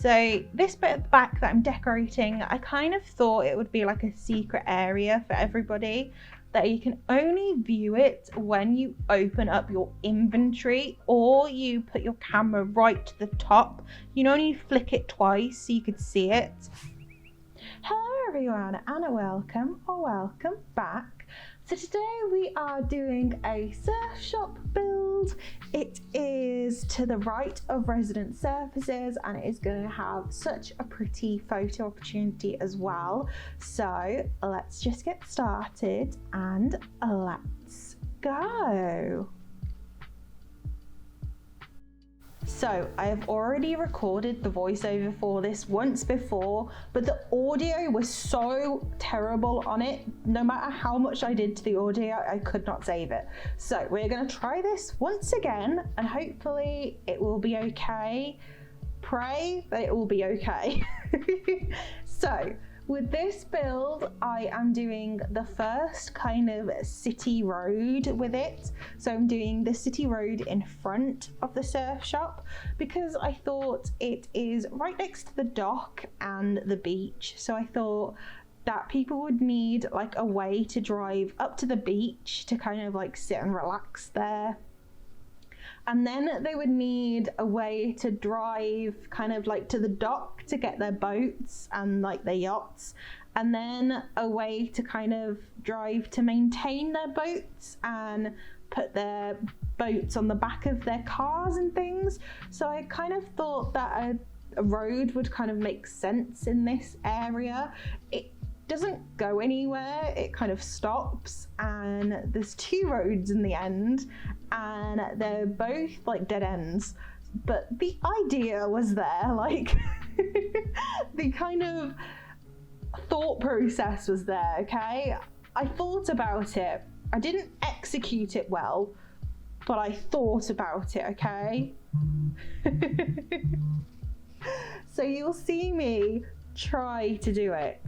So this bit at the back that I'm decorating, I kind of thought it would be like a secret area for everybody, that you can only view it when you open up your inventory or you put your camera right to the top. You can only flick it twice so you could see it. Hello everyone and welcome back. So today we are doing a surf shop build. It is to the right of resident surfaces and it is going to have such a pretty photo opportunity as well. So let's just get started and let's go. So I have already recorded the voiceover for this once before, but the audio was so terrible on it. No matter how much I did to the audio, I could not save it. So we're going to try this once again and hopefully it will be okay. Pray that it will be okay. So with this build, I am doing the first kind of city road with it. So I'm doing the city road in front of the surf shop because I thought it is right next to the dock and the beach. So I thought that people would need like a way to drive up to the beach to kind of like sit and relax there. And then they would need a way to drive kind of like to the dock to get their boats and like their yachts. And then a way to kind of drive to maintain their boats and put their boats on the back of their cars and things. So I kind of thought that a road would kind of make sense in this area. It doesn't go anywhere, it kind of stops, and there's two roads in the end and they're both like dead ends, but the idea was there, like the kind of thought process was there. Okay, I thought about it, I didn't execute it well, but I thought about it. Okay. So you'll see me try to do it.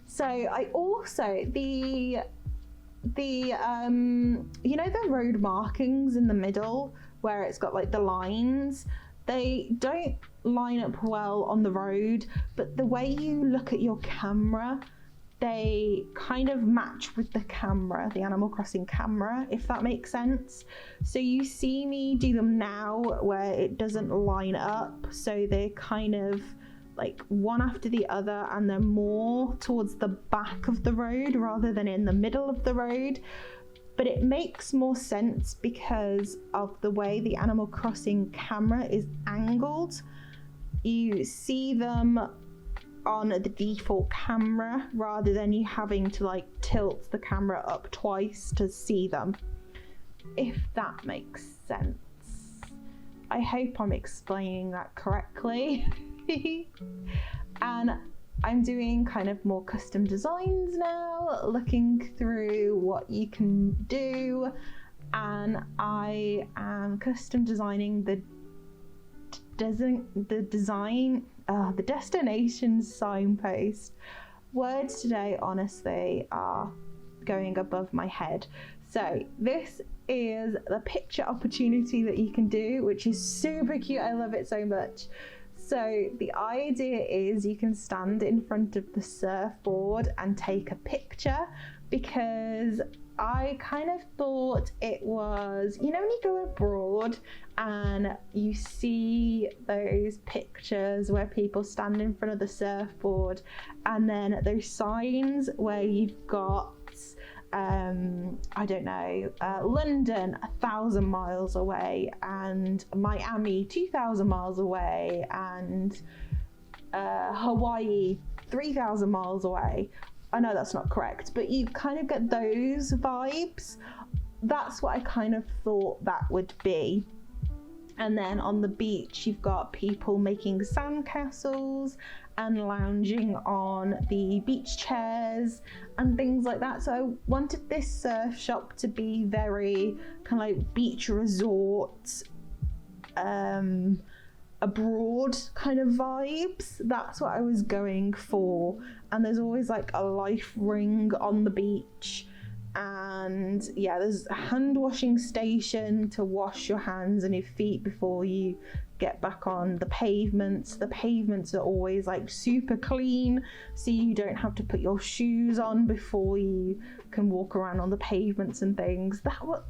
So I also, the you know the road markings in the middle where it's got like the lines, they don't line up well on the road, but the way you look at your camera, they kind of match with the camera, the Animal Crossing camera, if that makes sense. So you see me do them now where it doesn't line up, so they're kind of like one after the other and they're more towards the back of the road rather than in the middle of the road. But it makes more sense because of the way the Animal Crossing camera is angled. You see them on the default camera rather than you having to like tilt the camera up twice to see them, if that makes sense. I hope I'm explaining that correctly. And I'm doing kind of more custom designs now, looking through what you can do, and I am custom designing the destination signpost. Words today honestly are going above my head. So this is the picture opportunity that you can do, which is super cute. I love it so much. So the idea is you can stand in front of the surfboard and take a picture, because I kind of thought it was, you know, when you go abroad and you see those pictures where people stand in front of the surfboard and then those signs where you've got I don't know, London 1,000 miles away and Miami 2,000 miles away and Hawaii 3,000 miles away. I know that's not correct, but you kind of get those vibes. That's what I kind of thought that would be. And then on the beach, you've got people making sandcastles and lounging on the beach chairs and things like that. So I wanted this surf shop to be very kind of like beach resort, abroad kind of vibes. That's what I was going for. And there's always like a life ring on the beach. And yeah, there's a hand washing station to wash your hands and your feet before you get back on the pavements. The pavements are always like super clean, so you don't have to put your shoes on before you can walk around on the pavements and things.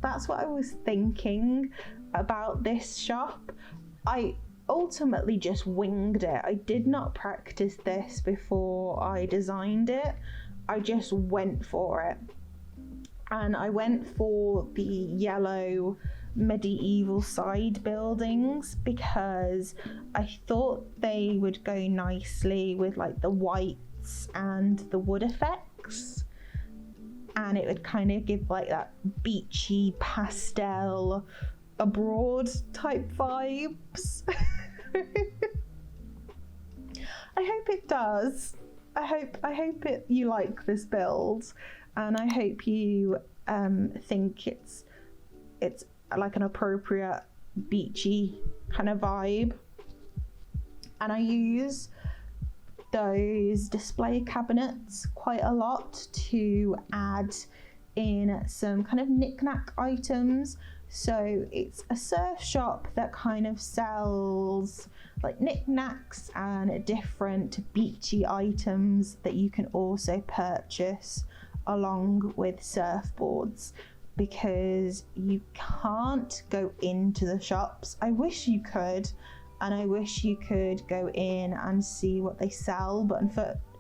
That's what I was thinking about this shop. I ultimately just winged it. I did not practice this before I designed it. I just went for it. And I went for the yellow medieval side buildings because I thought they would go nicely with like the whites and the wood effects, and it would kind of give like that beachy pastel abroad type vibes. I hope it does. I hope you like this build, and I hope you think it's like an appropriate beachy kind of vibe. And I use those display cabinets quite a lot to add in some kind of knick-knack items. So it's a surf shop that kind of sells like knick-knacks and different beachy items that you can also purchase along with surfboards, because you can't go into the shops. I wish you could, and I wish you could go in and see what they sell, but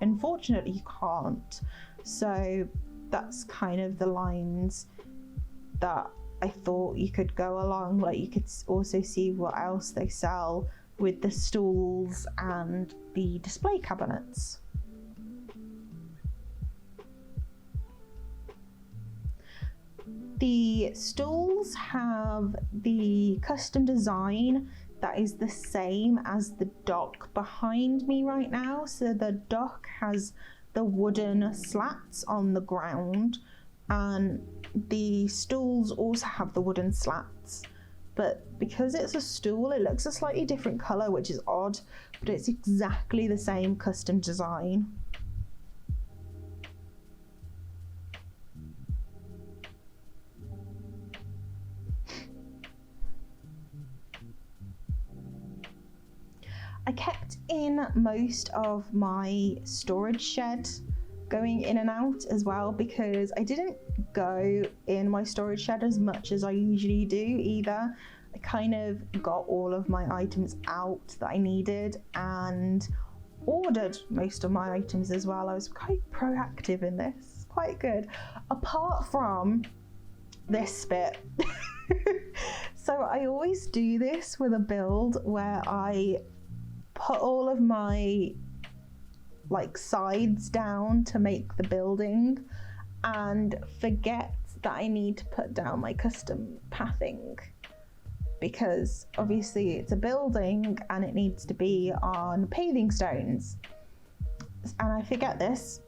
unfortunately you can't. So that's kind of the lines that I thought you could go along. Like, you could also see what else they sell with the stools and the display cabinets. The stools have the custom design that is the same as the dock behind me right now. So the dock has the wooden slats on the ground, and the stools also have the wooden slats. But because it's a stool, it looks a slightly different colour, which is odd, but it's exactly the same custom design. I kept in most of my storage shed going in and out as well, because I didn't go in my storage shed as much as I usually do either. I kind of got all of my items out that I needed and ordered most of my items as well. I was quite proactive in this, quite good, apart from this bit. So I always do this with a build where I put all of my like sides down to make the building and forget that I need to put down my custom pathing, because obviously it's a building and it needs to be on paving stones, and I forget this.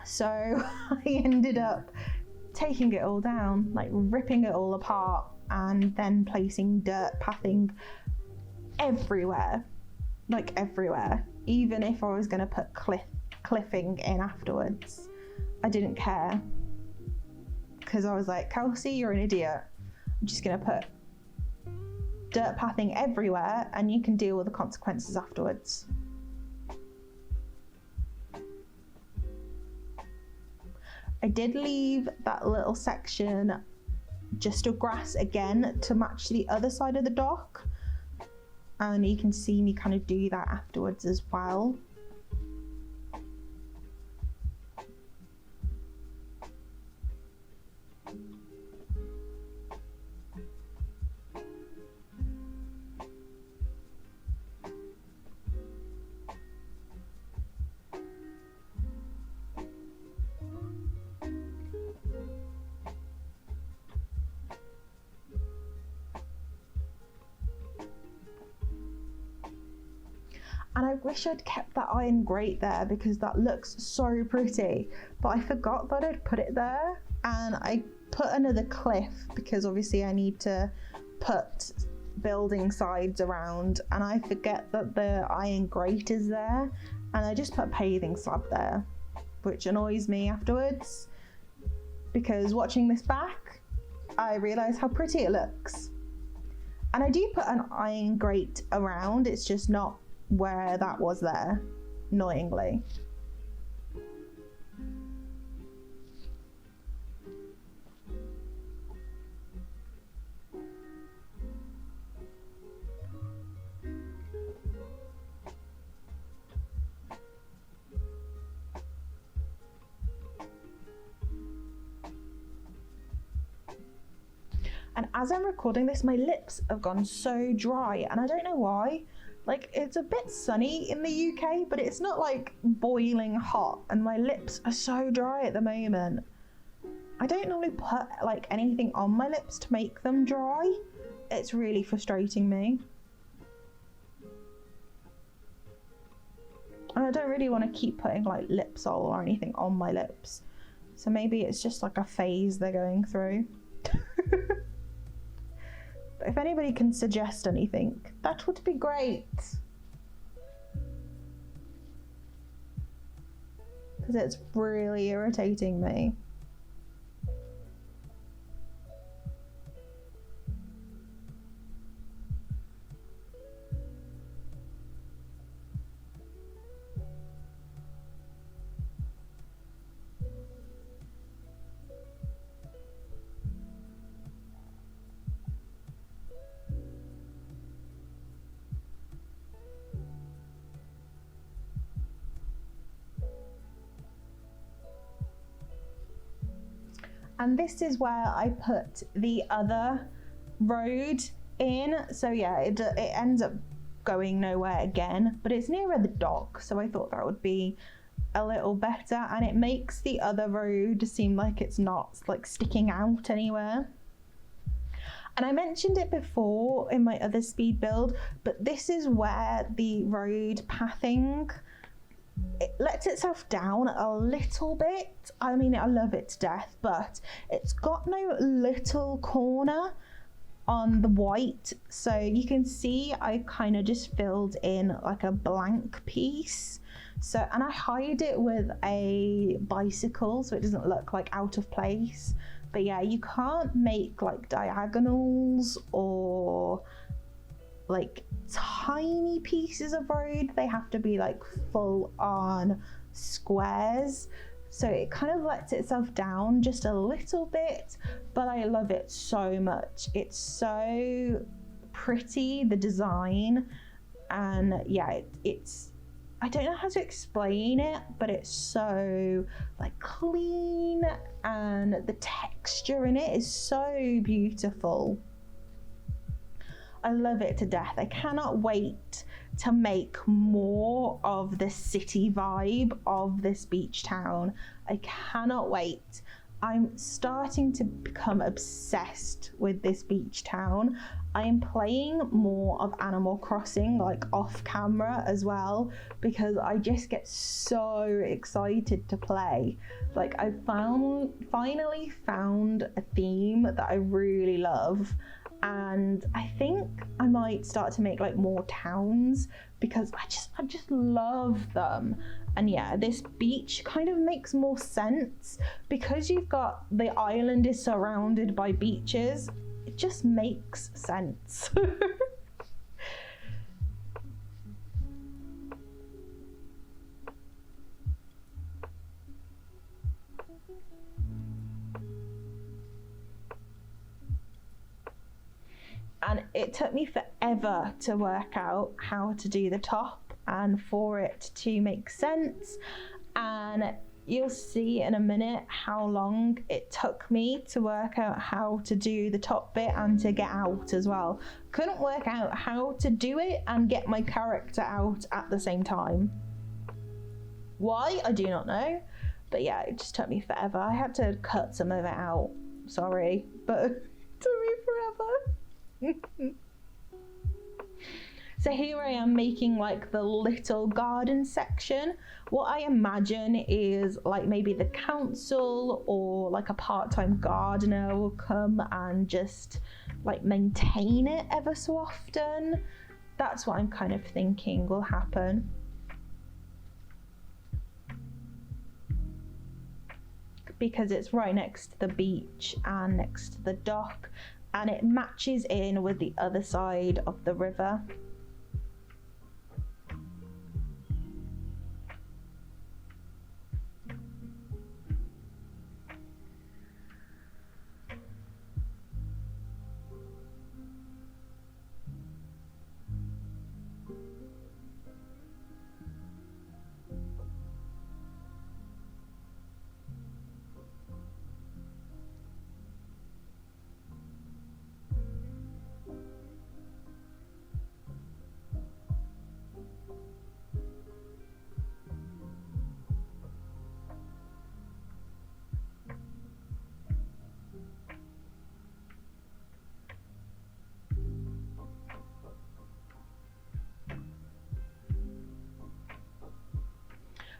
So I ended up taking it all down, like ripping it all apart, and then placing dirt pathing everywhere. Like everywhere. Even if I was going to put cliffing in afterwards, I didn't care, because I was like, Kelsey, you're an idiot. I'm just going to put dirt pathing everywhere and you can deal with the consequences afterwards. I did leave that little section just of grass again to match the other side of the dock, and you can see me kind of do that afterwards as well. And I wish I'd kept that iron grate there, because that looks so pretty, but I forgot that I'd put it there. And I put another cliff because obviously I need to put building sides around, and I forget that the iron grate is there, and I just put a paving slab there, which annoys me afterwards, because watching this back I realise how pretty it looks. And I do put an iron grate around, it's just not where that was there, annoyingly. And as I'm recording this, my lips have gone so dry, and I don't know why. Like, it's a bit sunny in the UK, but it's not like boiling hot, and my lips are so dry at the moment. I don't normally put like anything on my lips to make them dry. It's really frustrating me. And I don't really want to keep putting like Lipsol or anything on my lips. So maybe it's just like a phase they're going through. But if anybody can suggest anything, that would be great. Because it's really irritating me. And this is where I put the other road in. So yeah, it ends up going nowhere again, but it's nearer the dock, so I thought that would be a little better, and it makes the other road seem like it's not like sticking out anywhere. And I mentioned it before in my other speed build, but this is where the road pathing, it lets itself down a little bit. I mean, I love it to death, but it's got no little corner on the white. So you can see I kind of just filled in like a blank piece. So, and I hide it with a bicycle so it doesn't look like out of place. But yeah, you can't make like diagonals or like tiny pieces of road. They have to be like full on squares, so it kind of lets itself down just a little bit, but I love it so much. It's so pretty, the design, and yeah, it's I don't know how to explain it, but it's so like clean, and the texture in it is so beautiful. I love it to death. I cannot wait to make more of the city vibe of this beach town. I cannot wait. I'm starting to become obsessed with this beach town. I am playing more of Animal Crossing, like off camera as well, because I just get so excited to play. Like, I finally found a theme that I really love, and I think I might start to make like more towns because I just love them. And yeah, this beach kind of makes more sense because you've got the island is surrounded by beaches. It just makes sense. And it took me forever to work out how to do the top and for it to make sense. And you'll see in a minute how long it took me to work out how to do the top bit and to get out as well. Couldn't work out how to do it and get my character out at the same time. Why? I do not know. But yeah, it just took me forever. I had to cut some of it out. Sorry, but it took me forever. So here I am making like the little garden section. What I imagine is like maybe the council or like a part-time gardener will come and just like maintain it ever so often. That's what I'm kind of thinking will happen. Because it's right next to the beach and next to the dock, and it matches in with the other side of the river.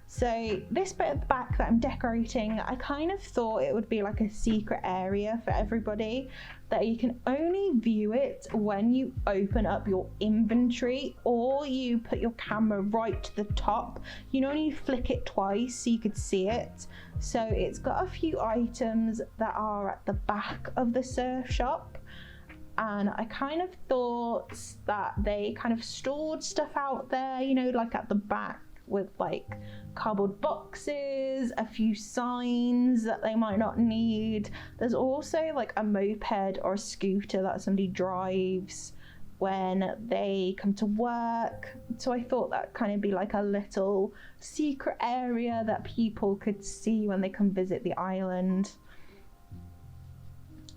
So this bit at the back that I'm decorating, I kind of thought it would be like a secret area for everybody, that you can only view it when you open up your inventory or you put your camera right to the top. You know, when you flick it twice so you could see it. So it's got a few items that are at the back of the surf shop, and I kind of thought that they kind of stored stuff out there, you know, like at the back, with like cardboard boxes, a few signs that they might not need. There's also like a moped or a scooter that somebody drives when they come to work. So I thought that kind of be like a little secret area that people could see when they come visit the island.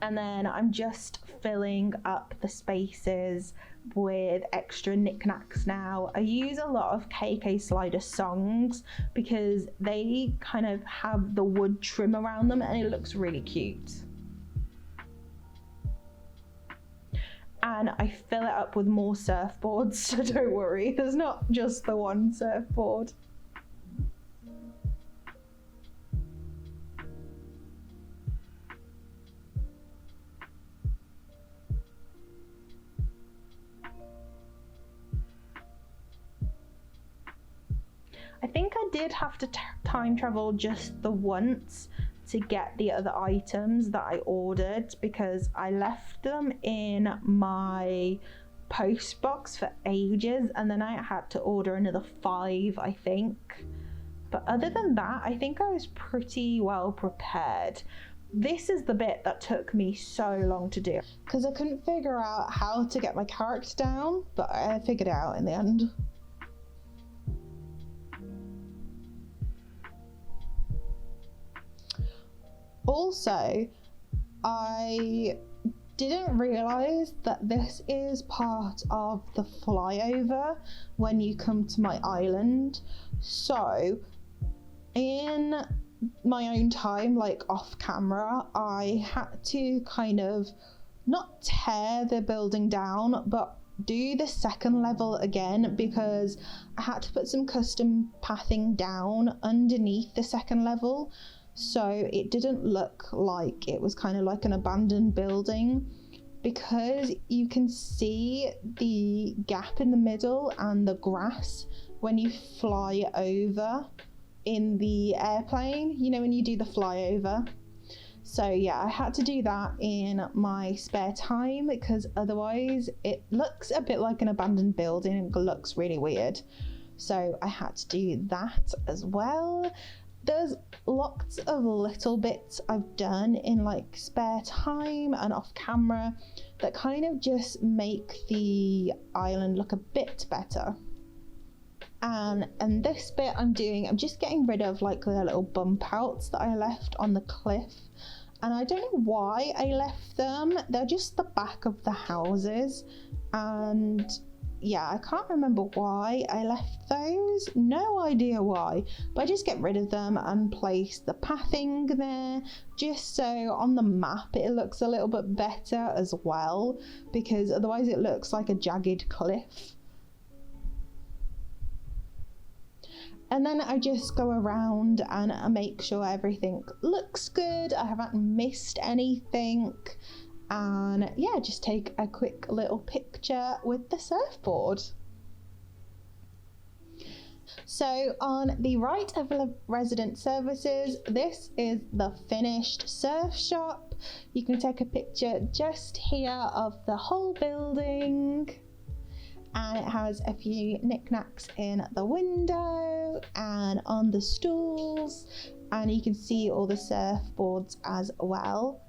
And then I'm just filling up the spaces with extra knickknacks now. I use a lot of KK Slider songs because they kind of have the wood trim around them and it looks really cute. And I fill it up with more surfboards, so don't worry, there's not just the one surfboard. I think I did have to time travel just the once to get the other items that I ordered, because I left them in my post box for ages and then I had to order another 5, I think. But other than that, I think I was pretty well prepared. This is the bit that took me so long to do because I couldn't figure out how to get my character down, but I figured it out in the end. Also, I didn't realise that this is part of the flyover when you come to my island. So, in my own time, like off camera, I had to kind of not tear the building down, but do the second level again because I had to put some custom pathing down underneath the second level. So it didn't look like it was kind of like an abandoned building, because you can see the gap in the middle and the grass when you fly over in the airplane, you know, when you do the flyover. So yeah, I had to do that in my spare time because otherwise it looks a bit like an abandoned building and looks really weird. So I had to do that as well. There's lots of little bits I've done in like spare time and off camera that kind of just make the island look a bit better. And this bit I'm just getting rid of like the little bump outs that I left on the cliff. And I don't know why I left them. They're just the back of the houses. And yeah, I can't remember why I left those. No idea why. But I just get rid of them and place the pathing there, just so on the map it looks a little bit better as well, because otherwise it looks like a jagged cliff. And then I just go around and make sure everything looks good. I haven't missed anything. And yeah, just take a quick little picture with the surfboard. So on the right of resident services, this is the finished surf shop. You can take a picture just here of the whole building, and it has a few knickknacks in the window and on the stools, and you can see all the surfboards as well.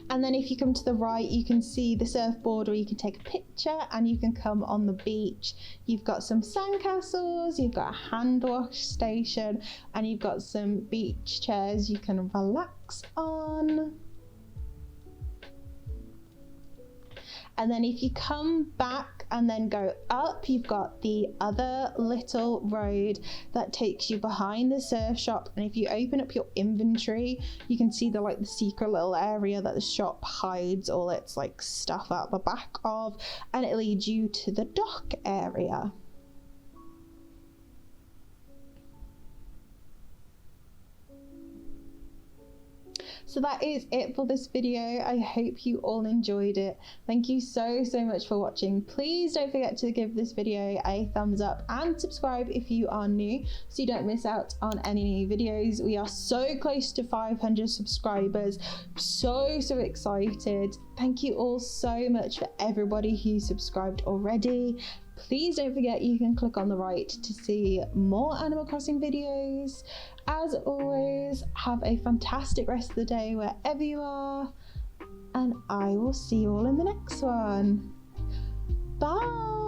And then if you come to the right, you can see the surfboard where you can take a picture and you can come on the beach. You've got some sandcastles, you've got a hand wash station, and you've got some beach chairs you can relax on. And then if you come back and then go up, you've got the other little road that takes you behind the surf shop. And if you open up your inventory, you can see the secret little area that the shop hides all its stuff out the back of, and it leads you to the dock area. So that is it for this video. I hope you all enjoyed it. Thank you so much for watching. Please don't forget to give this video a thumbs up and subscribe if you are new, so you don't miss out on any new videos. We are so close to 500 subscribers. So excited. Thank you all so much for everybody who subscribed already. Please don't forget you can click on the right to see more Animal Crossing videos. As always, have a fantastic rest of the day wherever you are, and I will see you all in the next one. Bye!